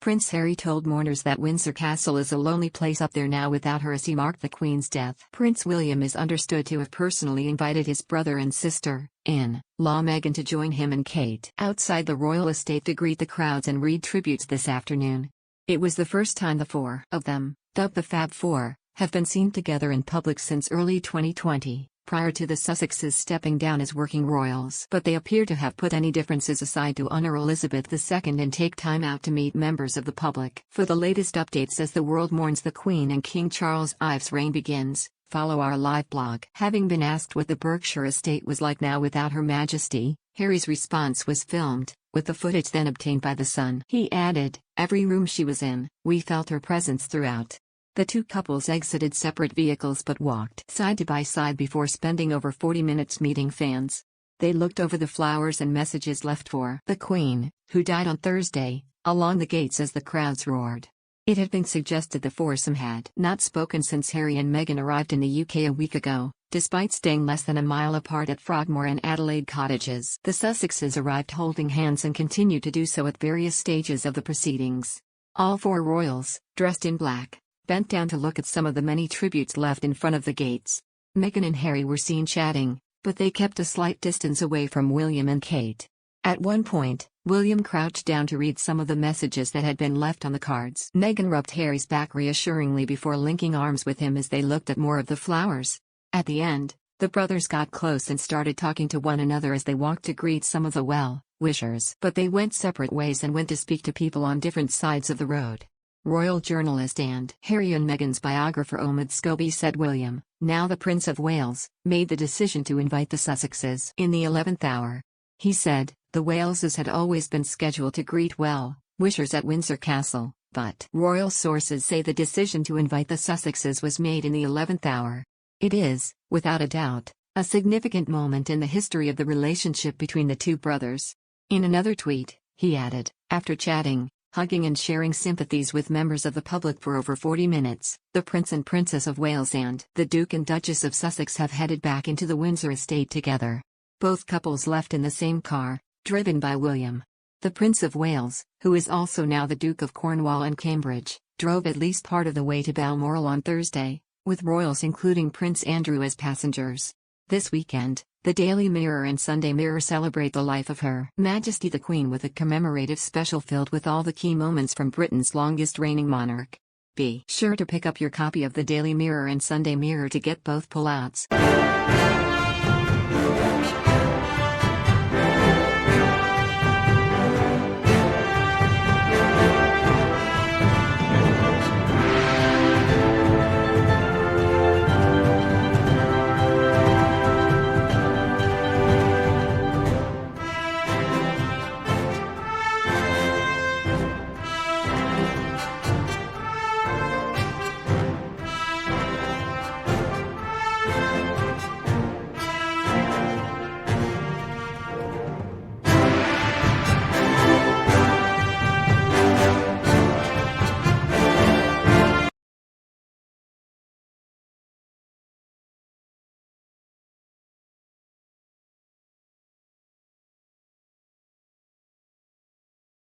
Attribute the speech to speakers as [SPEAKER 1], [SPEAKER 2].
[SPEAKER 1] Prince Harry told mourners that Windsor Castle is a lonely place up there now without her as he marked the Queen's death. Prince William is understood to have personally invited his brother and sister-in-law Meghan to join him and Kate outside the royal estate to greet the crowds and read tributes this afternoon. It was the first time the four of them, dubbed the Fab Four, have been seen together in public since early 2020, prior to the Sussexes stepping down as working royals. But they appear to have put any differences aside to honor Elizabeth II and take time out to meet members of the public. For the latest updates as the world mourns the Queen and King Charles Ives' reign begins, follow our live blog. Having been asked what the Berkshire estate was like now without Her Majesty, Harry's response was filmed, with the footage then obtained by The Sun. He added, "Every room she was in, we felt her presence throughout." The two couples exited separate vehicles but walked side by side before spending over 40 minutes meeting fans. They looked over the flowers and messages left for the Queen, who died on Thursday, along the gates as the crowds roared. It had been suggested the foursome had not spoken since Harry and Meghan arrived in the UK a week ago, despite staying less than a mile apart at Frogmore and Adelaide cottages. The Sussexes arrived holding hands and continued to do so at various stages of the proceedings. All four royals, dressed in black, bent down to look at some of the many tributes left in front of the gates. Meghan and Harry were seen chatting, but they kept a slight distance away from William and Kate. At one point, William crouched down to read some of the messages that had been left on the cards. Meghan rubbed Harry's back reassuringly before linking arms with him as they looked at more of the flowers. At the end, the brothers got close and started talking to one another as they walked to greet some of the well-wishers. But they went separate ways and went to speak to people on different sides of the road. Royal journalist and Harry and Meghan's biographer Omid Scobie said William, now the Prince of Wales, made the decision to invite the Sussexes in the 11th hour. He said, the Waleses had always been scheduled to greet well-wishers at Windsor Castle, but royal sources say the decision to invite the Sussexes was made in the 11th hour. It is, without a doubt, a significant moment in the history of the relationship between the two brothers. In another tweet, he added, after chatting, hugging and sharing sympathies with members of the public for over 40 minutes, the Prince and Princess of Wales and the Duke and Duchess of Sussex have headed back into the Windsor estate together. Both couples left in the same car, driven by William. The Prince of Wales, who is also now the Duke of Cornwall and Cambridge, drove at least part of the way to Balmoral on Thursday, with royals including Prince Andrew as passengers. This weekend, the Daily Mirror and Sunday Mirror celebrate the life of Her Majesty the Queen with a commemorative special filled with all the key moments from Britain's longest reigning monarch. Be sure to pick up your copy of the Daily Mirror and Sunday Mirror to get both pullouts.